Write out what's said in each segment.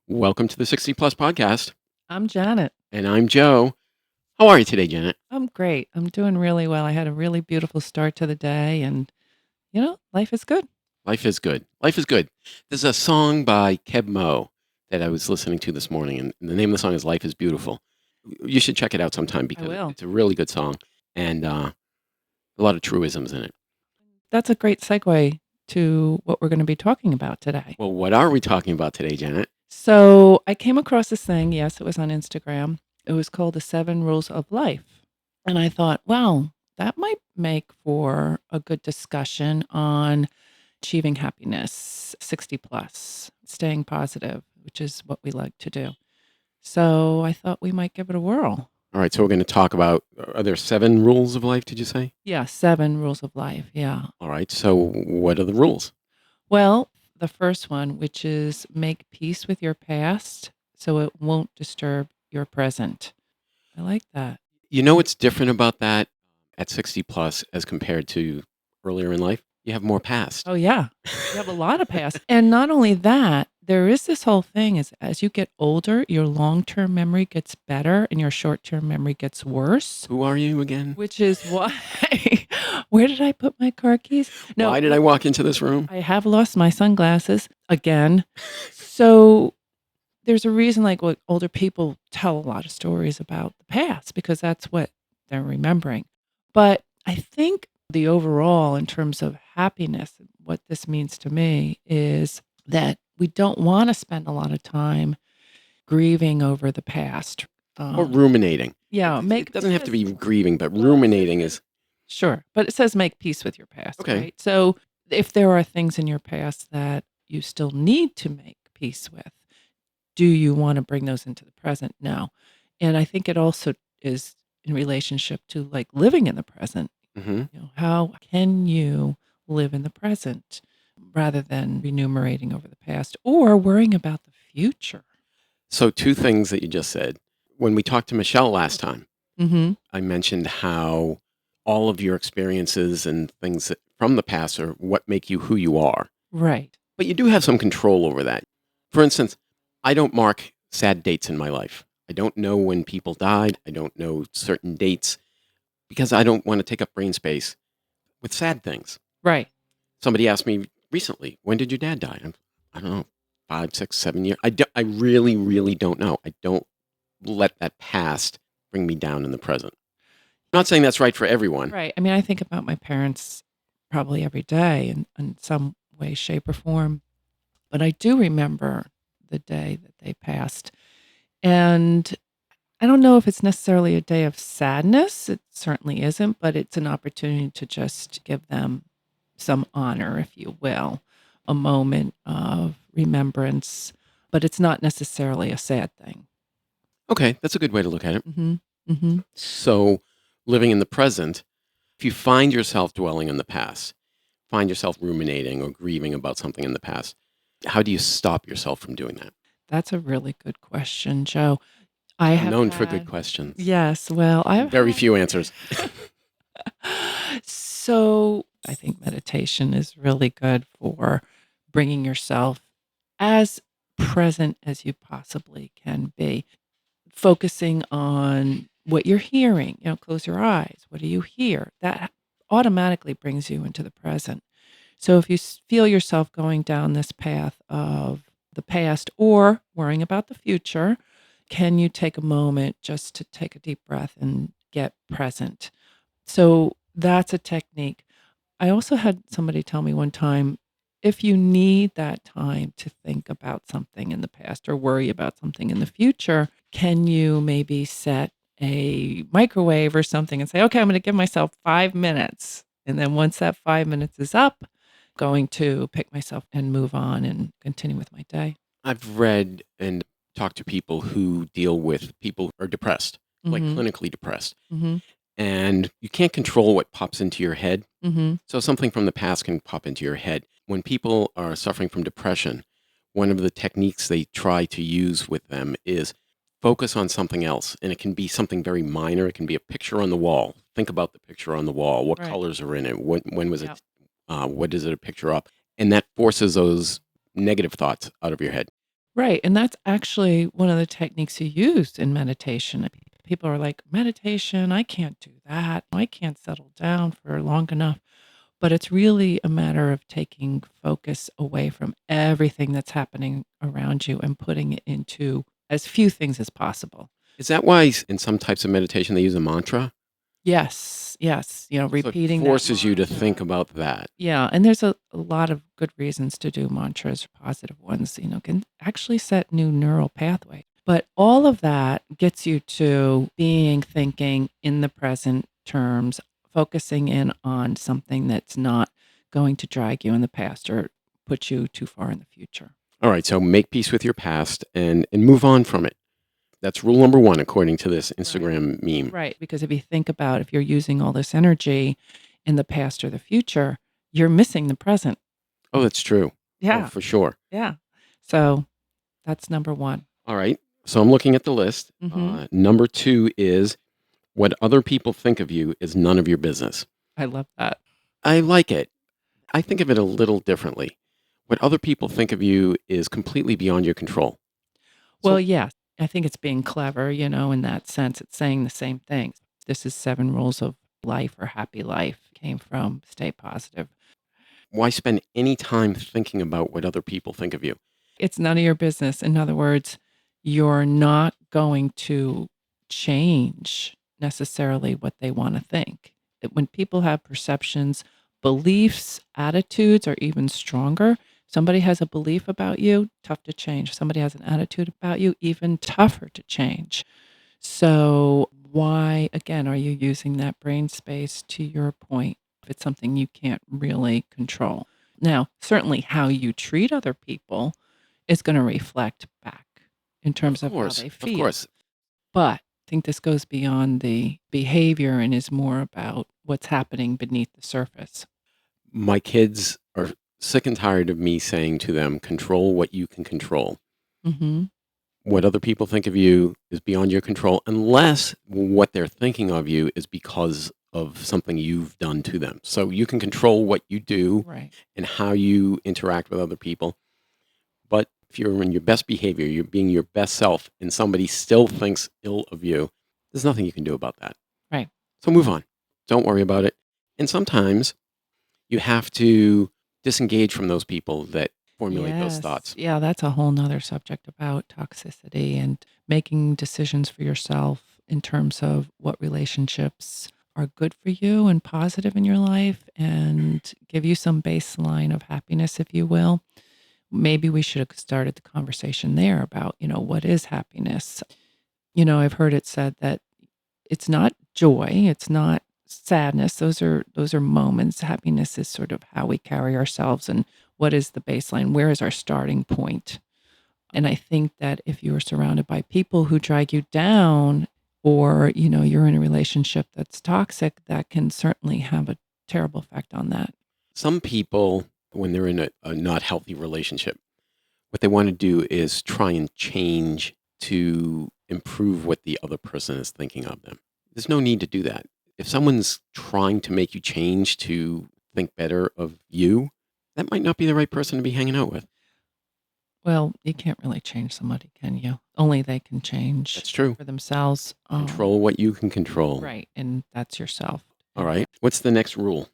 Welcome to the 60 Plus podcast. I'm Janet. And I'm Joe. How are you today, Janet? I'm great. I'm doing really well. I had a really beautiful start to the day, and life is good. Life is good. Life is good. There's a song by Keb Mo that I was listening to this morning, and the name of the song is Life is Beautiful. You should check it out sometime I because will. it's a really good song and a lot of truisms in it. That's a great segue to what we're going to be talking about today. Well, what are we talking about today, Janet? So I came across this thing. Yes, it was on Instagram. It was called The 7 Rules of Life. And I thought, wow, that might make for a good discussion on achieving happiness, 60 plus, staying positive, which is what we like to do. So I thought we might give it a whirl. All right, so we're going to talk about, are there 7 rules of life, did you say? Yeah, 7 rules of life. Yeah. All right, so what are the rules? Well, the first one, which is make peace with your past so it won't disturb your present. I like that. You know what's different about that at 60 plus as compared to earlier in life? You have more past. Oh, yeah. You have a lot of past. And not only that, there is this whole thing is as you get older, your long-term memory gets better and your short-term memory gets worse, Who are you again? which is why where did I put my car keys? No, Why did I walk into this room? I have lost my sunglasses again. So there's a reason like what older people tell a lot of stories about the past because that's what they're remembering. But I think the overall in terms of happiness, what this means to me is that we don't want to spend a lot of time grieving over the past. Or ruminating. Yeah, It doesn't have to be grieving, but ruminating is sure, but it says make peace with your past, okay. right? So if there are things in your past that you still need to make peace with, do you want to bring those into the present now? And I think it also is in relationship to like living in the present. hmm How can you live in the present rather than enumerating over the past or worrying about the future? So, 2 things that you just said. When we talked to Michelle last time, Mm-hmm. I mentioned how all of your experiences and things from the past are what make you who you are. Right. But you do have some control over that. For instance, I don't mark sad dates in my life. I don't know when people died. I don't know certain dates because I don't want to take up brain space with sad things. Right. Somebody asked me recently, when did your dad die? I don't know, 5, 6, 7 years. I really, really don't know. I don't let that past bring me down in the present. I'm not saying that's right for everyone. Right. I mean, I think about my parents probably every day in some way, shape, or form. But I do remember the day that they passed. And I don't know if it's necessarily a day of sadness. It certainly isn't, but it's an opportunity to just give them some honor, if you will, a moment of remembrance. But it's not necessarily a sad thing. Okay, that's a good way to look at it. Mm-hmm. Mm-hmm. So, living in the present, if you find yourself dwelling in the past, find yourself ruminating or grieving about something in the past, how do you stop yourself from doing that? That's a really good question, Joe. I I'm have known for good had, questions. yes, well, I've Very had few answers. So I think meditation is really good for bringing yourself as present as you possibly can be, focusing on what you're hearing. Close your eyes. What do you hear? That automatically brings you into the present. So if you feel yourself going down this path of the past or worrying about the future, can you take a moment just to take a deep breath and get present? So that's a technique. I also had somebody tell me one time, if you need that time to think about something in the past or worry about something in the future, can you maybe set a microwave or something and say, okay, I'm going to give myself 5 minutes. And then once that 5 minutes is up, going to pick myself and move on and continue with my day. I've read and talked to people who deal with people who are depressed, like Mm-hmm. clinically depressed. Mm-hmm. And you can't control what pops into your head. Mm-hmm. So something from the past can pop into your head. When people are suffering from depression, one of the techniques they try to use with them is focus on something else. And it can be something very minor. It can be a picture on the wall. Think about the picture on the wall. What Right. colors are in it? When was Yep. it? What is it a picture of? And that forces those negative thoughts out of your head. Right. And that's actually one of the techniques you use in meditation. People are like, meditation, I can't do that. I can't settle down for long enough. But it's really a matter of taking focus away from everything that's happening around you and putting it into as few things as possible. Is that why in some types of meditation they use a mantra? Yes. Yes. So it Repeating that forces you to mantra. think about that. Yeah, and there's a lot of good reasons to do mantras, positive ones, can actually set new neural pathways. But all of that gets you to thinking in the present terms, focusing in on something that's not going to drag you in the past or put you too far in the future. All right, so make peace with your past and move on from it. That's rule number one, according to this Instagram meme. Right, because if you think about if you're using all this energy in the past or the future, you're missing the present. Oh, that's true. Oh, Yeah, for sure. yeah. So that's number one. All right. So I'm looking at the list. Mhm. Number two is what other people think of you is none of your business. I love that. I like it. I think of it a little differently. What other people think of you is completely beyond your control. Well, So, yes, I think it's being clever, in that sense. It's saying the same thing. This is 7 rules of life or happy life came from stay positive. why spend any time thinking about what other people think of you? It's none of your business. In other words, you're not going to change necessarily what they want to think. When people have perceptions, beliefs, attitudes are even stronger. Somebody has a belief about you, tough to change. Somebody has an attitude about you, even tougher to change. So, why, again, are you using that brain space to your point if it's something you can't really control? Now, certainly how you treat other people is going to reflect back in terms of how they Of feel. course. But I think this goes beyond the behavior and is more about what's happening beneath the surface. My kids are sick and tired of me saying to them, control what you can control. Hmm. What other people think of you is beyond your control, unless what they're thinking of you is because of something you've done to them. So you can control what you do Right. and how you interact with other people. But if you're in your best behavior, you're being your best self, and somebody still thinks ill of you, there's nothing you can do about that. Right. So move on. Don't worry about it. And sometimes you have to disengage from those people that formulate those Yes. thoughts. Yeah, that's a whole nother subject about toxicity and making decisions for yourself in terms of what relationships are good for you and positive in your life and give you some baseline of happiness, if you will. Maybe we should have started the conversation there about, what is happiness? I've heard it said that it's not joy, it's not sadness. Those are moments. Happiness is sort of how we carry ourselves and what is the baseline? Where is our starting point? And I think that if you are surrounded by people who drag you down or, you're in a relationship that's toxic, that can certainly have a terrible effect on that. Some people, when they're in a not healthy relationship, what they want to do is try and change to improve what the other person is thinking of them. There's no need to do that. If someone's trying to make you change to think better of you, that might not be the right person to be hanging out with. Well, you can't really change somebody, can you? Only they can change That's true. for themselves. Control what you can control. Right. And that's yourself. All right. What's the next rule?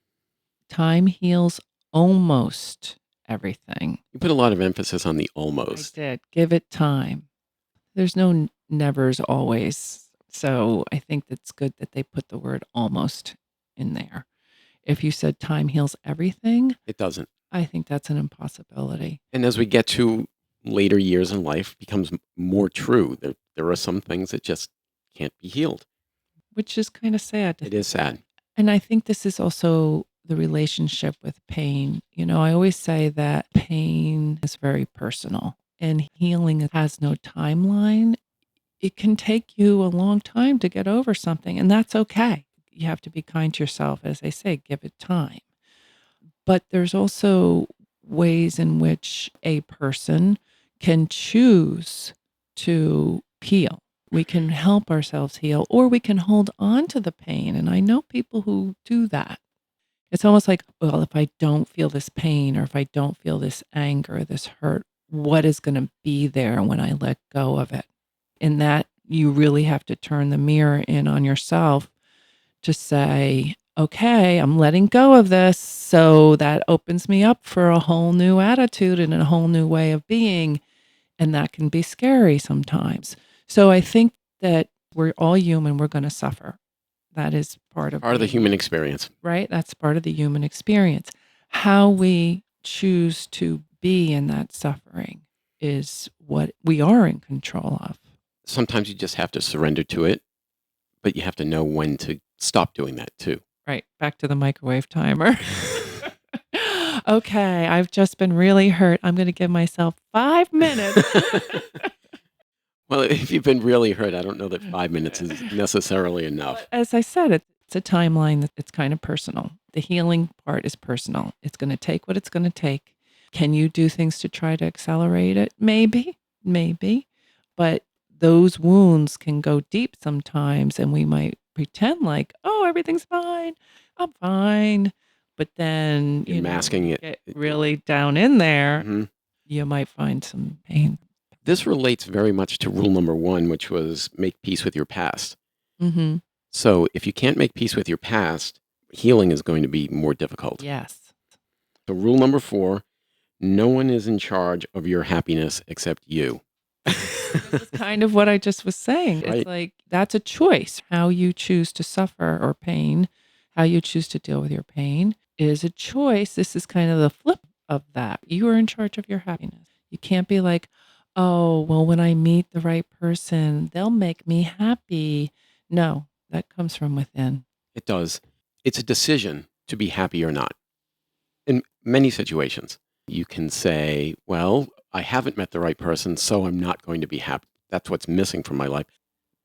Time heals almost everything. You put a lot of emphasis on the I almost. did. Give it time. There's no nevers always. So I think it's good that they put the word almost in there. If you said time heals everything, It doesn't. I think that's an impossibility. And as we get to later years in life, becomes more true. There are some things that just can't be healed. Which is kind of sad to It is sad. And I think this is also the relationship with pain. I always say that pain is very personal and healing has no timeline. It can take you a long time to get over something, and that's okay. You have to be kind to yourself. As I say, give it time. But there's also ways in which a person can choose to heal. We can help ourselves heal, or we can hold on to the pain. And I know people who do that. It's almost like, well, if I don't feel this pain or if I don't feel this anger, this hurt, what is going to be there when I let go of it? And that you really have to turn the mirror in on yourself to say, okay, I'm letting go of this. So that opens me up for a whole new attitude and a whole new way of being. And that can be scary sometimes. So I think that we're all human. We're going to suffer. That is part of Part of the being human experience. right? That's part of the human experience. How we choose to be in that suffering is what we are in control of. Sometimes you just have to surrender to it, but you have to know when to stop doing that too. Right. Back to the microwave timer. Okay, I've just been really hurt. I'm going to give myself 5 minutes. Well, if you've been really hurt, I don't know that 5 minutes is necessarily enough. As I said, it's a timeline that it's kind of personal. The healing part is personal. It's going to take what it's going to take. Can you do things to try to accelerate it? Maybe, maybe. But those wounds can go deep sometimes, and we might pretend like, oh, everything's fine. I'm fine. But then, You're masking it. get really down in there, Mhm. you might find some pain. This relates very much to rule number 1, which was make peace with your past. Mm-hmm. So if you can't make peace with your past, healing is going to be more difficult. Yes. So rule number 4, no one is in charge of your happiness except you. This is kind of what I just was saying. Right. It's like that's a choice. How you choose to suffer or pain, how you choose to deal with your pain is a choice. This is kind of the flip of that. You are in charge of your happiness. You can't be like, oh, well, when I meet the right person, they'll make me happy. No, that comes from within. It does. It's a decision to be happy or not. In many situations, you can say, well, I haven't met the right person, so I'm not going to be happy. That's what's missing from my life.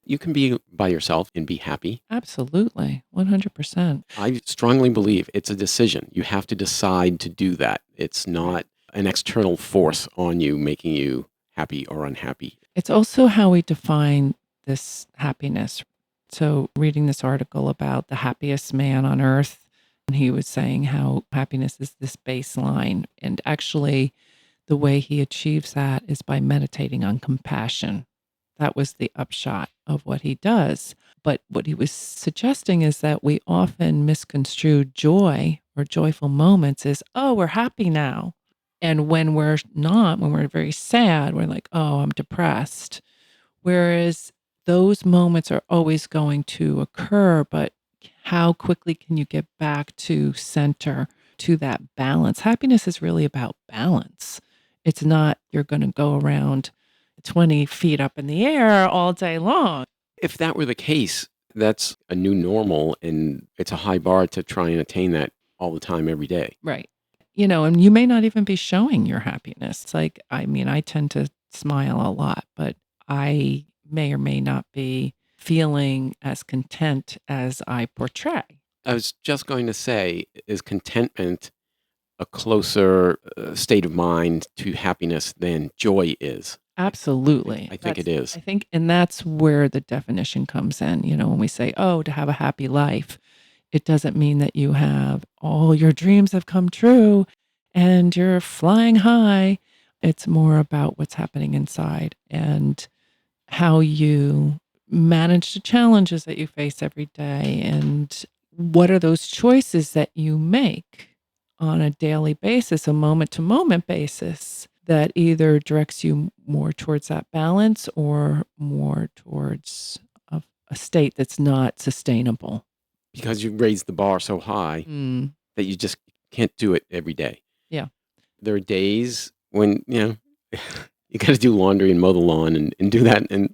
You can be by yourself and be happy. Absolutely. 100%. I strongly believe it's a decision. You have to decide to do that. It's not an external force on you making you happy or unhappy. It's also how we define this happiness. So, reading this article about the happiest man on earth, and he was saying how happiness is this baseline. And actually, the way he achieves that is by meditating on compassion. That was the upshot of what he does. But what he was suggesting is that we often misconstrue joy or joyful moments as, oh, we're happy now. And when we're not, when we're very sad, we're like, oh, I'm depressed. Whereas those moments are always going to occur, but how quickly can you get back to center, to that balance? Happiness is really about balance. It's not you're going to go around 20 feet up in the air all day long. If that were the case, that's a new normal, and it's a high bar to try and attain that all the time, every day. Right. And you may not even be showing your happiness. It's like, I mean, I tend to smile a lot, but I may or may not be feeling as content as I portray. I was just going to say, is contentment a closer state of mind to happiness than joy is? Absolutely. I think it is. I think, and that's where the definition comes in. When we say, oh, to have a happy life, it doesn't mean that you have all your dreams have come true and you're flying high. It's more about what's happening inside and how you manage the challenges that you face every day and what are those choices that you make on a daily basis, a moment to moment basis that either directs you more towards that balance or more towards a state that's not sustainable. Because you raised the bar so high that you just can't do it every day. Yeah. There are days when, you got to do laundry and mow the lawn and do that. And,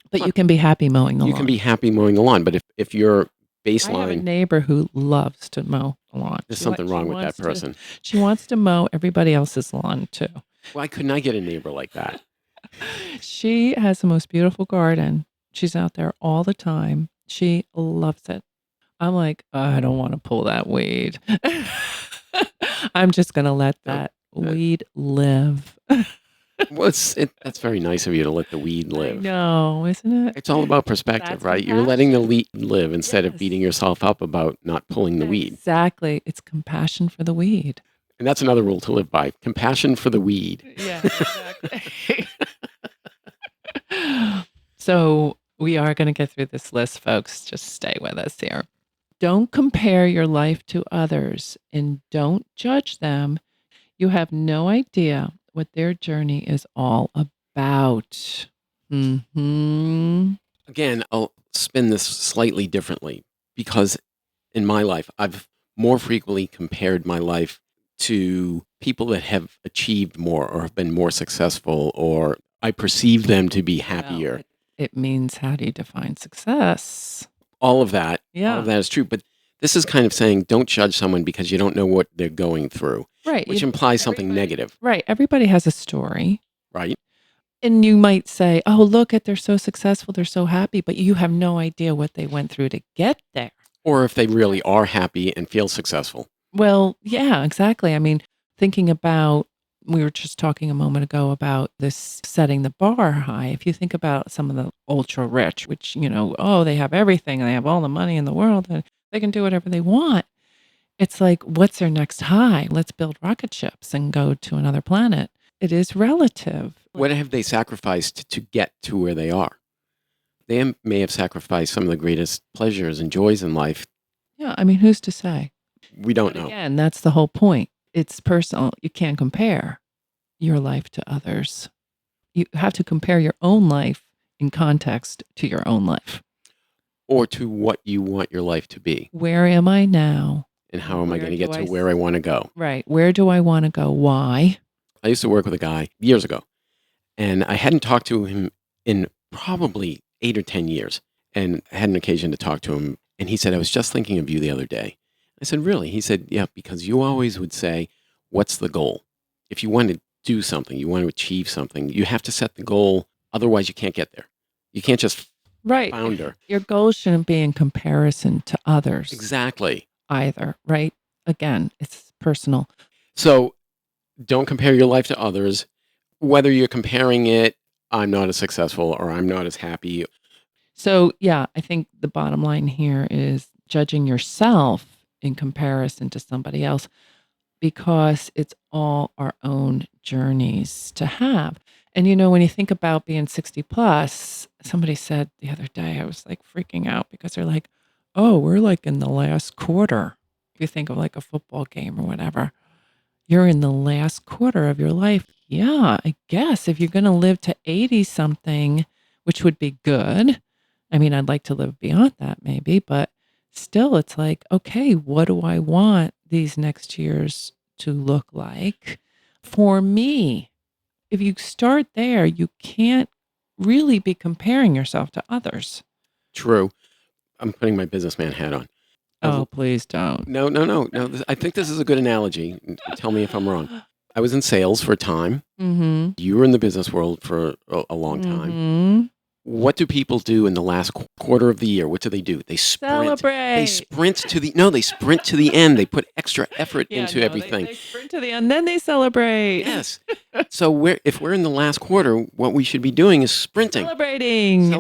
But you can be happy mowing the lawn. you can be happy mowing the lawn. But if your I have a baseline, neighbor who loves to mow the lawn. there's something wrong with that person. She wants to mow everybody else's lawn too. Why couldn't I get a neighbor like that? She has the most beautiful garden. She's out there all the time. She loves it. I'm like, I don't want to pull that weed. I'm just going to let that weed live. Well, that's very nice of you to let the weed I live. know, isn't it? It's all about perspective, That's right? You're letting the compassion. weed live instead of beating Yes. yourself up about not pulling the weed. Exactly. It's compassion for the weed. And that's another rule to live by: compassion for the weed. Yeah, exactly. So we are going to get through this list, folks. Just stay with us here. Don't compare your life to others and don't judge them. You have no idea what their journey is all about. Again, I'll spin this slightly differently because in my life, I've more frequently compared my life to people that have achieved more or have been more successful, or I perceive them to be Well, happier. it means, how do you define success? All of that Yeah. is true. But this is kind of saying don't judge someone because you don't know what they're going through, Right. which implies something negative, Right. Everybody has a story. right? And you might say, oh, look at, they're so successful, they're so happy, but you have no idea what they went through to get there. Or if they really are happy and feel successful. Well, yeah, exactly. I mean, thinking about, we were just talking a moment ago about this setting the bar high. If you think about some of the ultra rich, which, oh, they have everything and they have all the money in the world and they can do whatever they want. It's like, what's their next high? Let's build rocket ships and go to another planet. It is relative. What have they sacrificed to get to where they are? They may have sacrificed some of the greatest pleasures and joys in life. Yeah, I mean, who's to say? We don't But know. again, that's the whole point. It's personal. You can't compare your life to others. You have to compare your own life in context to your own life. Or to what you want your life to be. Where am I now? And how am I Where going to do get to I where I want to go? Right. Where do I want to go? Why? I used to work with a guy years ago, and I hadn't talked to him in probably 8 or 10 years. And I had an occasion to talk to him, and he said, I was just thinking of you the other day. I said, really? He said, yeah, because you always would say, what's the goal? If you want to do something, you want to achieve something, you have to set the goal. Otherwise, you can't get there. You can't just Right. founder. Your goal shouldn't be in comparison to others Exactly. either, right? Again, it's personal. So don't compare your life to others. Whether you're comparing it, I'm not as successful or I'm not as happy. So, yeah, I think the bottom line here is judging yourself in comparison to somebody else, because it's all our own journeys to have. And when you think about being 60 plus, somebody said the other day, I was like freaking out because they're like, oh, we're like in the last quarter. If you think of like a football game or whatever, you're in the last quarter of your life. Yeah, I guess if you're going to live to 80 something, which would be good. I mean, I'd like to live beyond that maybe, but still, it's like, okay, what do I want these next years to look like for me? If you start there, you can't really be comparing yourself to others. True. I'm putting my businessman hat on. Oh, please don't. No. I think this is a good analogy. Tell me if I'm wrong. I was in sales for a time. Mm-hmm. You were in the business world for a long time. Mm-hmm. What do people do in the last quarter of the year? What do? They sprint. Celebrate. They sprint to the end. They put extra effort Yeah, into no, everything. They sprint to the end, then they celebrate. Yes. So if we're in the last quarter, what we should be doing is sprinting, celebrating,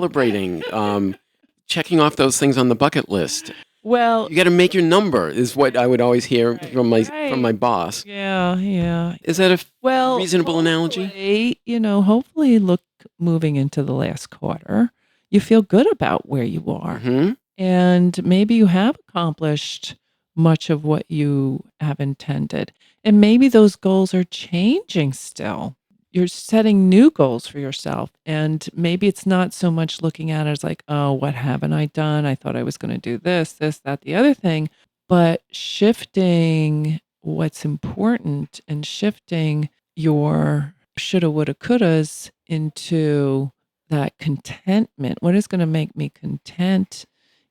checking off those things on the bucket list. Well, You got to make your number, is what I would always hear from my boss. yeah. Is that a reasonable analogy? Hopefully, look, moving into the last quarter, you feel good about where you are. Mm-hmm. And maybe you have accomplished much of what you have intended. And maybe those goals are changing still. You're setting new goals for yourself. And maybe it's not so much looking at it as like, oh, what haven't I done? I thought I was going to do this, that, the other thing. But shifting what's important and shifting your shoulda, woulda, couldas into that contentment. What is going to make me content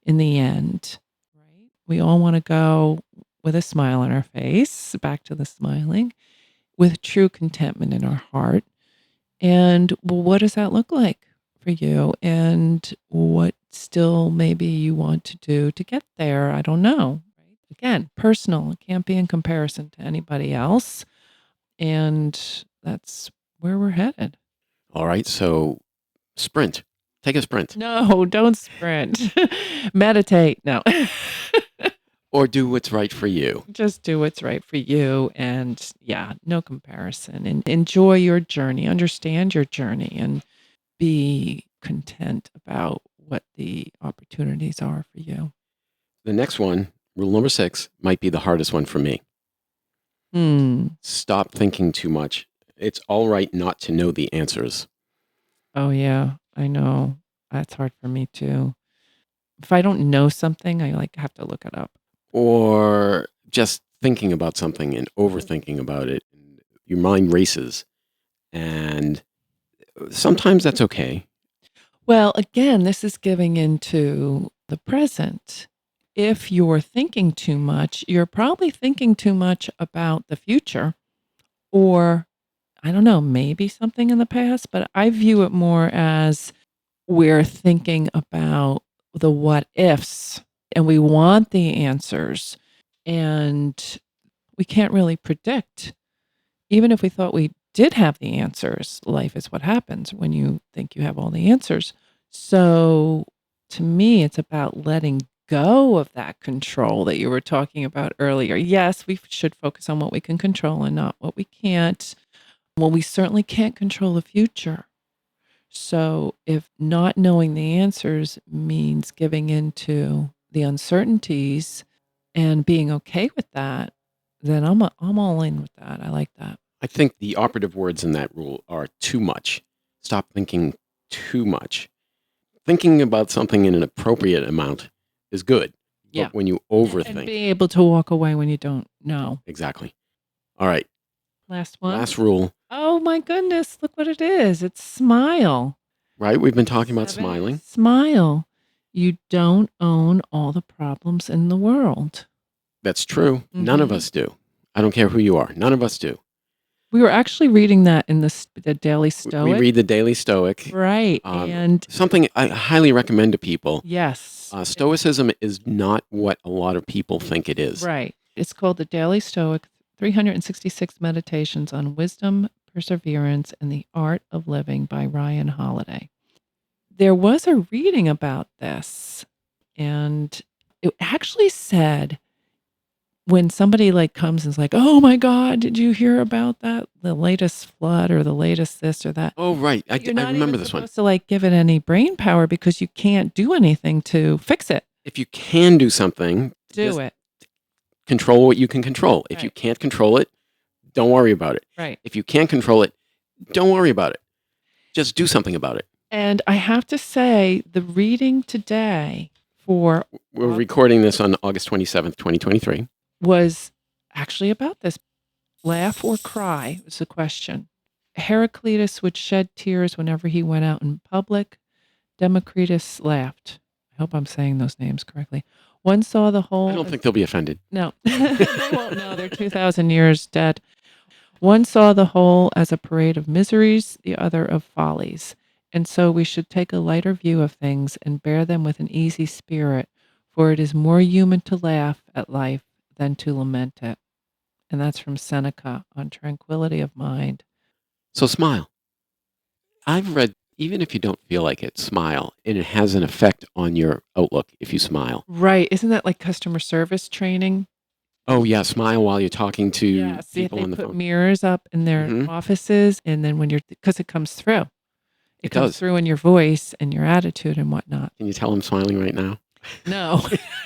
in the end, right? We all want to go with a smile on our face, back to the smiling, with true contentment in our heart. And well, what does that look like for you? And what still maybe you want to do to get there? I don't know. Right? Again, personal. It can't be in comparison to anybody else. And that's where we're headed. All right. So sprint. Take a sprint. No, don't sprint. Meditate. No. Or do what's right for you. Just do what's right for you. And yeah, no comparison. And enjoy your journey, understand your journey, and be content about what the opportunities are for you. The next one, rule number 6, might be the hardest one for me. Stop thinking too much. It's all right not to know the answers. Oh, yeah, I know. That's hard for me too. If I don't know something, I have to look it up. Or just thinking about something and overthinking about it. Your mind races. And sometimes that's okay. Well, again, this is giving into the present. If you're thinking too much, you're probably thinking too much about the future, or I don't know, maybe something in the past, but I view it more as we're thinking about the what ifs and we want the answers, and we can't really predict. Even if we thought we did have the answers, life is what happens when you think you have all the answers. So to me, it's about letting go of that control that you were talking about earlier. Yes, we should focus on what we can control and not what we can't. Well, we certainly can't control the future. So if not knowing the answers means giving into the uncertainties and being okay with that, then I'm all in with that. I like that. I think the operative words in that rule are too much. Stop thinking too much. Thinking about something in an appropriate amount is good. Yeah. But when you And overthink, being able to walk away when you don't know. exactly. All right. Last one. Last rule, Oh my goodness, look what it is. It's smile. right? We've been talking about 7 is smiling. Smile. You don't own all the problems in the world. That's true. None of Mhm. us do. I don't care who you are. None of us do. We were actually reading that in the Daily Stoic. We read the Daily Stoic. Right. And Something I highly recommend to people. yes. Stoicism is not what a lot of people think it is. Right. It's called the Daily Stoic, 366 Meditations on Wisdom, Perseverance, and the Art of Living by Ryan Holiday. There was a reading about this, and it actually said when somebody comes and is like, "Oh my God, did you hear about that? The latest flood or the latest this or that?" Oh, right. I You're not remember even this one. supposed to give it any brain power because you can't do anything to fix it. If you can do something, Do just it. control what you can control. If you Right. can't control it, don't worry about it. Right. If you can't control it, don't worry about it. Just do something about it. And I have to say, the reading today for We're August recording this on August 27th, 2023. was actually about this. Laugh or cry was the question. Heraclitus would shed tears whenever he went out in public. Democritus laughed. I hope I'm saying those names correctly. One saw the whole. I don't think they'll be offended. No, they won't know. They're 2,000 years dead. One saw the whole as a parade of miseries, the other of follies. And so we should take a lighter view of things and bear them with an easy spirit, for it is more human to laugh at life than to lament it. And that's from Seneca on Tranquility of Mind. So smile. I've read, even if you don't feel like it, smile. And it has an effect on your outlook if you smile. Right. Isn't that like customer service training? Oh, yeah. Smile while you're talking to Yes. people They on the put phone. mirrors up in their Mhm. offices. And then because it comes through. It comes does. through in your voice and your attitude and whatnot. Can you tell I'm smiling right now? No.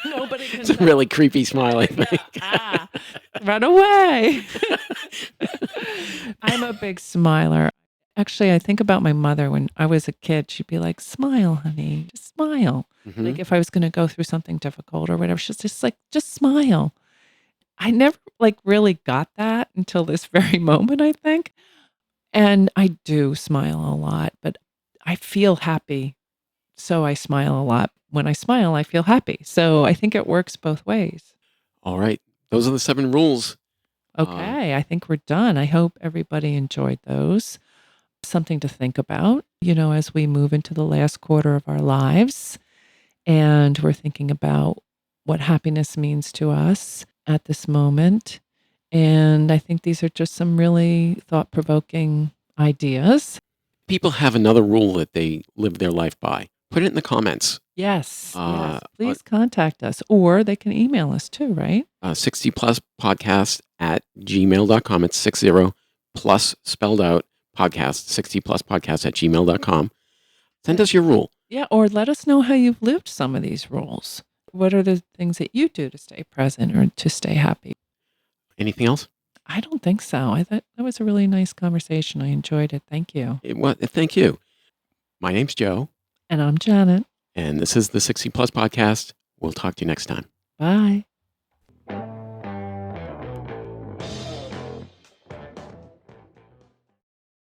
Nobody can It's a tell. really creepy smile, I think. Run away. I'm a big smiler. Actually, I think about my mother when I was a kid. She'd be like, "Smile, honey, just smile." Mhm. Like if I was going to go through something difficult or whatever, she's just like, "Just smile." I never really got that until this very moment, I think. And I do smile a lot, but I feel happy. So I smile a lot. When I smile, I feel happy. So I think it works both ways. All right. Those are the 7 rules. Okay, I think we're done. I hope everybody enjoyed those. Something to think about, as we move into the last quarter of our lives. And we're thinking about what happiness means to us at this moment. And I think these are just some really thought provoking ideas. People have another rule that they live their life by. Put it in the comments. Yes, Uh, yes. Please contact us, or they can email us too, right? 60 plus podcast at gmail.com. It's 60 plus spelled out podcast, 60 plus podcast at gmail.com. Send us your rule. Yeah, or let us know how you've lived some of these rules. What are the things that you do to stay present or to stay happy? Anything else? I don't think so. I thought that was a really nice conversation. I enjoyed it. Thank you. Thank you. My name's Joe, And I'm Janet. and this is the 60 plus podcast. We'll talk to you next time. Bye.